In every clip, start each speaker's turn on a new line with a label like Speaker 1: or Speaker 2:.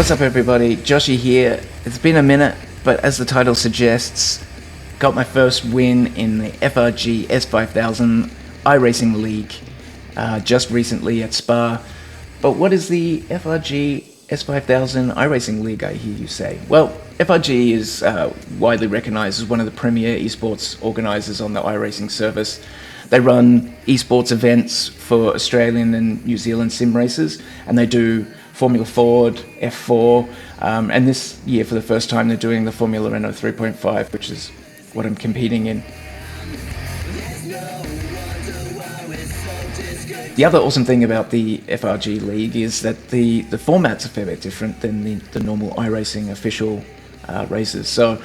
Speaker 1: What's up, everybody? Joshy here. It's been a minute, but as the title suggests, got my first win in the FRG S5000 iRacing League just recently at Spa. But what is the FRG S5000 iRacing League, I hear you say? Well, FRG is widely recognized as one of the premier esports organizers on the iRacing service. They run esports events for Australian and New Zealand sim races, and they do Formula Ford, F4, and this year for the first time they're doing the Formula Renault 3.5, which is what I'm competing in. The other awesome thing about the FRG League is that the format's a fair bit different than the normal iRacing official races. So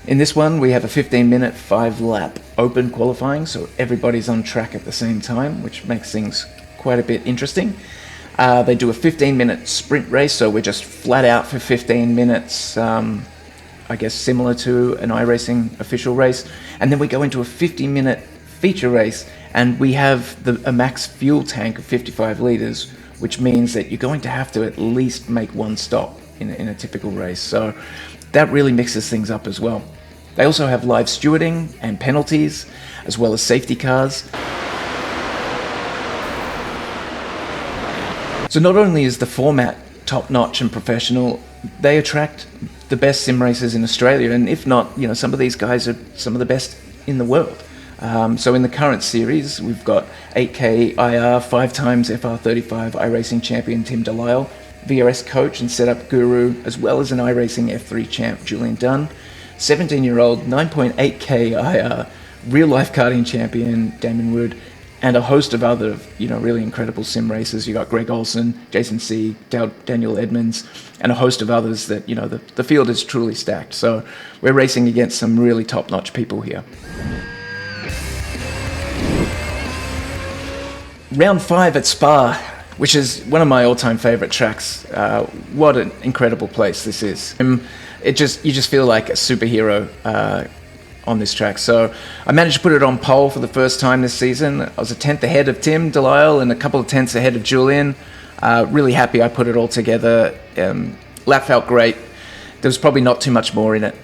Speaker 1: in this one we have a 15-minute 5-lap open qualifying, so everybody's on track at the same time, which makes things quite a bit interesting. They do a 15-minute sprint race, so we're just flat out for 15 minutes, I guess similar to an iRacing official race. And then we go into a 50-minute feature race, and we have a max fuel tank of 55 litres, which means that you're going to have to at least make one stop in a typical race. So that really mixes things up as well. They also have live stewarding and penalties, as well as safety cars. So not only is the format top-notch and professional, they attract the best sim racers in Australia, and if not, some of these guys are some of the best in the world. So in the current series, we've got 8K IR, 5 times FR35 iRacing champion Tim Delisle, VRS coach and setup guru, as well as an iRacing F3 champ Julian Dunn, 17-year-old 9.8K IR real-life karting champion Damon Wood, and a host of other, really incredible sim racers. You got Greg Olson, Jason C, Daniel Edmonds, and a host of others that, the field is truly stacked. So we're racing against some really top-notch people here. Round 5 at Spa, which is one of my all-time favorite tracks. What an incredible place this is. You just feel like a superhero on this track. So I managed to put it on pole for the first time this season. I was a 10th ahead of Tim Delisle and a couple of tenths ahead of Julian. Really happy I put it all together. Lap felt great. There was probably not too much more in it.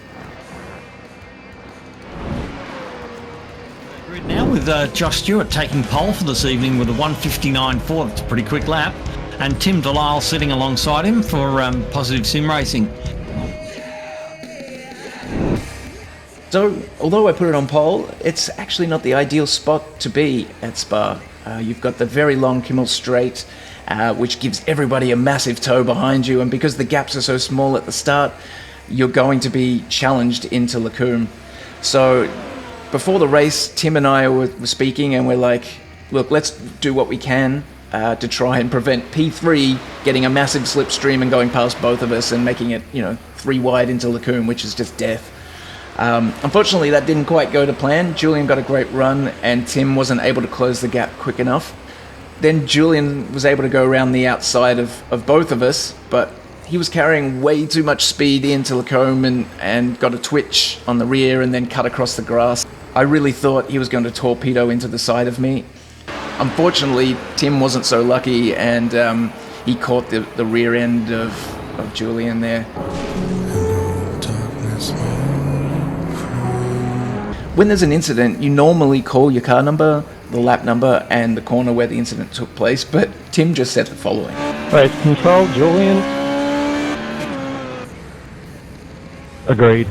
Speaker 2: Now with Josh Stewart taking pole for this evening with a 1:59.4. That's a pretty quick lap. And Tim Delisle sitting alongside him for Positive Sim Racing.
Speaker 1: So, although I put it on pole, it's actually not the ideal spot to be at Spa. You've got the very long Kimmel Straight, which gives everybody a massive tow behind you, and because the gaps are so small at the start, you're going to be challenged into Lacombe. So, before the race, Tim and I were speaking, and we're like, look, let's do what we can to try and prevent P3 getting a massive slipstream and going past both of us and making it, 3 wide into Lacombe, which is just death. Unfortunately, that didn't quite go to plan. Julian got a great run, and Tim wasn't able to close the gap quick enough. Then Julian was able to go around the outside of both of us, but he was carrying way too much speed into Lacombe and got a twitch on the rear and then cut across the grass. I really thought he was going to torpedo into the side of me. Unfortunately, Tim wasn't so lucky, and he caught the rear end of Julian there. When there's an incident, you normally call your car number, the lap number, and the corner where the incident took place, but Tim just said the following.
Speaker 3: Race control, Julian. Agreed.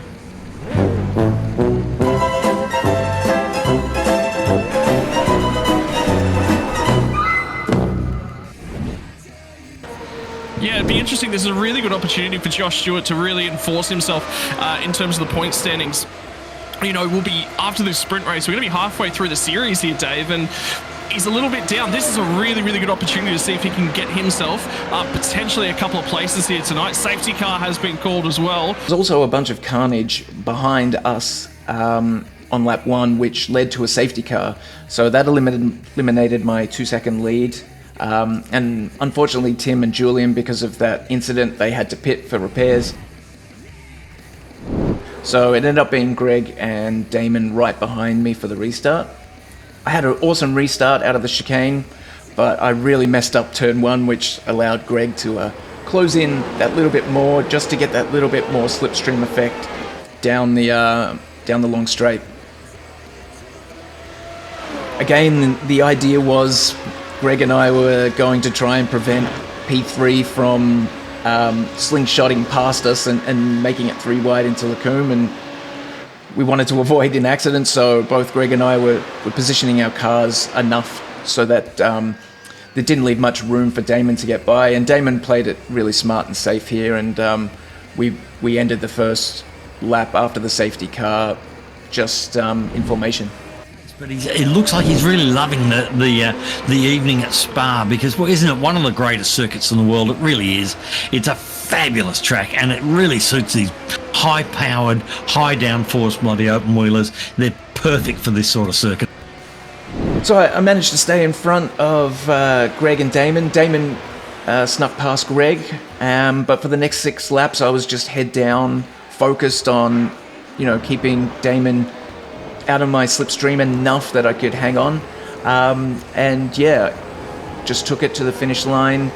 Speaker 4: Yeah, it'd be interesting. This is a really good opportunity for Josh Stewart to really enforce himself in terms of the point standings. We'll be, after this sprint race, we're going to be halfway through the series here, Dave, and he's a little bit down. This is a really, really good opportunity to see if he can get himself potentially a couple of places here tonight. Safety car has been called as well.
Speaker 1: There's also a bunch of carnage behind us on lap 1, which led to a safety car. So that eliminated my 2-second lead. And unfortunately, Tim and Julian, because of that incident, they had to pit for repairs. So it ended up being Greg and Damon right behind me for the restart. I had an awesome restart out of the chicane, but I really messed up turn 1, which allowed Greg to close in that little bit more just to get that little bit more slipstream effect down the long straight. Again, the idea was Greg and I were going to try and prevent P3 from slingshotting past us and making it 3 wide into Lacombe, and we wanted to avoid an accident, so both Greg and I were positioning our cars enough so that there didn't leave much room for Damon to get by, and Damon played it really smart and safe here, and we ended the first lap after the safety car just in formation.
Speaker 2: But it looks like he's really loving the evening at Spa, because, well, isn't it one of the greatest circuits in the world? It really is. It's a fabulous track, and it really suits these high-powered, high-downforce bloody open-wheelers. They're perfect for this sort of circuit.
Speaker 1: So I managed to stay in front of Greg and Damon. Damon snuck past Greg, but for the next 6 laps, I was just head down, focused on, keeping Damon out of my slipstream enough that I could hang on. And yeah, just took it to the finish line,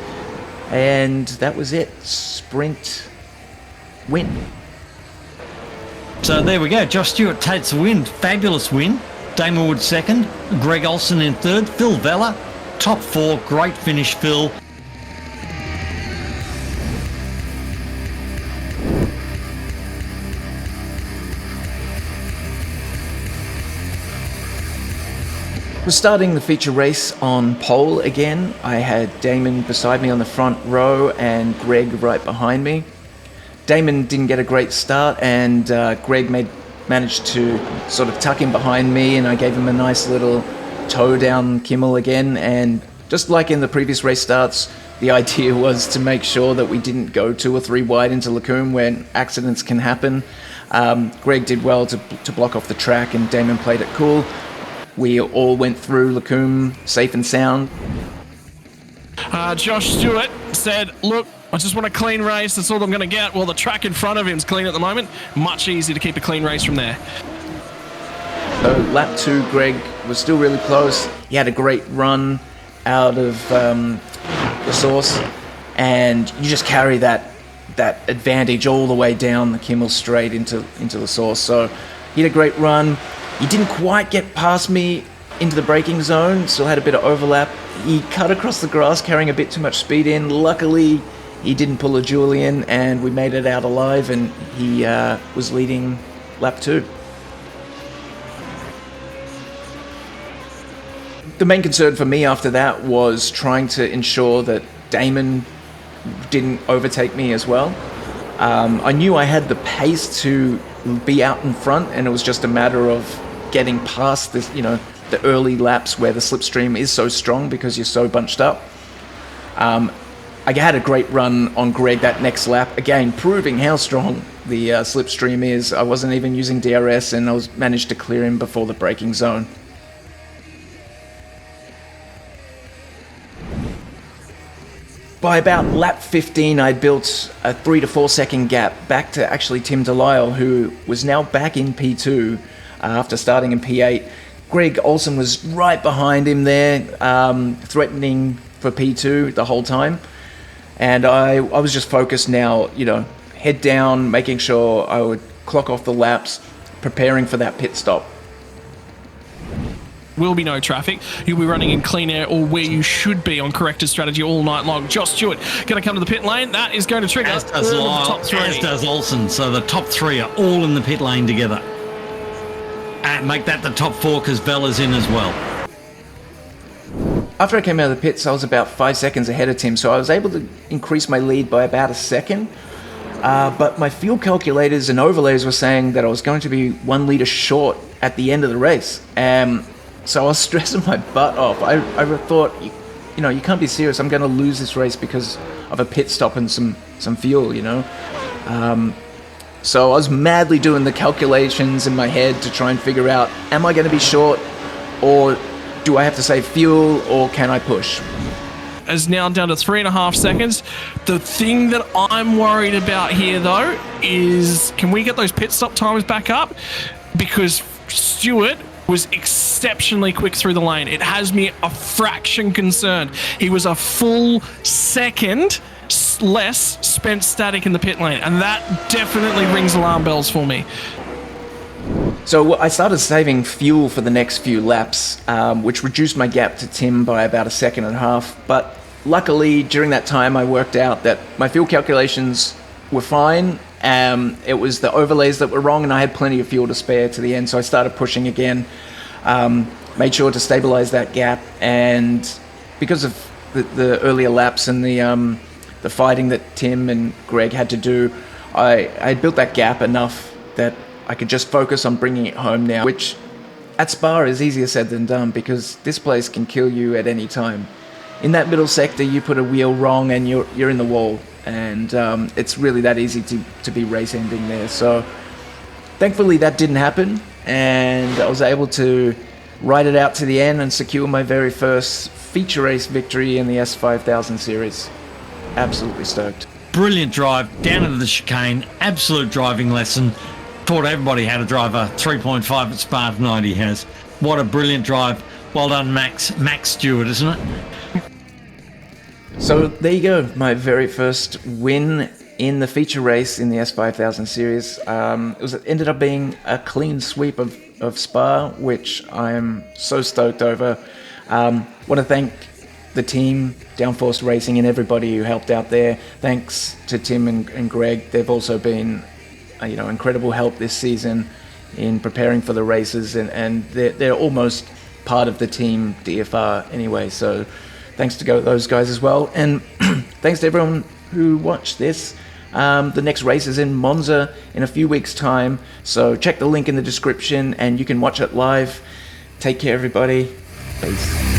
Speaker 1: and that was it. Sprint win.
Speaker 2: So there we go. Josh Stewart takes the win. Fabulous win. Damon Wood second. Greg Olsen in third. Phil Vella, top 4. Great finish, Phil.
Speaker 1: We're starting the feature race on pole again. I had Damon beside me on the front row and Greg right behind me. Damon didn't get a great start, and Greg managed to sort of tuck in behind me, and I gave him a nice little tow down Kimmel again. And just like in the previous race starts, the idea was to make sure that we didn't go 2 or 3 wide into Lacombe when accidents can happen. Greg did well to block off the track, and Damon played it cool. We all went through Lacombe safe and sound.
Speaker 4: Josh Stewart said, look, I just want a clean race. That's all I'm going to get. Well, the track in front of him is clean at the moment. Much easier to keep a clean race from there.
Speaker 1: So lap 2, Greg was still really close. He had a great run out of the source, and you just carry that advantage all the way down the Kimmel straight into the source. So he had a great run. He didn't quite get past me into the braking zone, still had a bit of overlap. He cut across the grass carrying a bit too much speed in. Luckily, he didn't pull a Julian, and we made it out alive, and he was leading lap 2. The main concern for me after that was trying to ensure that Damon didn't overtake me as well. I knew I had the pace to be out in front, and it was just a matter of getting past this, the early laps where the slipstream is so strong because you're so bunched up. I had a great run on Greg that next lap, again proving how strong the slipstream is. I wasn't even using DRS, and I managed to clear him before the braking zone. By about lap 15, I built a 3 to 4 second gap back to actually Tim Delisle, who was now back in P2 after starting in P8. Greg Olsen was right behind him there, threatening for P2 the whole time. And I was just focused now, head down, making sure I would clock off the laps, preparing for that pit stop.
Speaker 4: Will be no traffic. You'll be running in clean air, or where you should be on corrected strategy all night long. Josh Stewart going to come to the pit lane. That is going to trigger
Speaker 2: As does
Speaker 4: all of the top 3.
Speaker 2: As does Olsen. So the top 3 are all in the pit lane together. And make that the top 4 because Vella's in as well.
Speaker 1: After I came out of the pits, I was about 5 seconds ahead of Tim, so I was able to increase my lead by about a second. But my fuel calculators and overlays were saying that I was going to be 1 litre short at the end of the race. So I was stressing my butt off. I thought, you can't be serious. I'm going to lose this race because of a pit stop and some fuel, So I was madly doing the calculations in my head to try and figure out, am I going to be short, or do I have to save fuel, or can I push?
Speaker 4: Is now down to 3.5 seconds. The thing that I'm worried about here, though, is can we get those pit stop times back up? Because Stewart was exceptionally quick through the lane. It has me a fraction concerned. He was a full second less spent static in the pit lane, and that definitely rings alarm bells for me.
Speaker 1: So I started saving fuel for the next few laps, which reduced my gap to Tim by about 1.5 seconds. But luckily, during that time, I worked out that my fuel calculations were fine. It was the overlays that were wrong, and I had plenty of fuel to spare to the end. So I started pushing again, made sure to stabilize that gap. And because of the earlier laps and the fighting that Tim and Greg had to do, I built that gap enough that I could just focus on bringing it home now, which at Spa is easier said than done, because this place can kill you at any time. In that middle sector, you put a wheel wrong and you're in the wall, and it's really that easy to be race ending there. So thankfully that didn't happen, and I was able to ride it out to the end and secure my very first feature race victory in the S5000 series. Absolutely stoked.
Speaker 2: Brilliant drive down into the chicane, absolute driving lesson. Taught everybody how to drive a 3.5 at Spa tonight. He has. What a brilliant drive. Well done, Max Stewart, isn't it?
Speaker 1: So there you go, my very first win in the feature race in the S5000 series. It ended up being a clean sweep of Spa, which I am so stoked over. Want to thank the team, Downforce Racing, and everybody who helped out there. Thanks to Tim and Greg. They've also been incredible help this season in preparing for the races, and they're almost part of the team DFR anyway, so thanks to those guys as well. And thanks to everyone who watched this. The next race is in Monza in a few weeks' time, so check the link in the description and you can watch it live. Take care, everybody. Peace.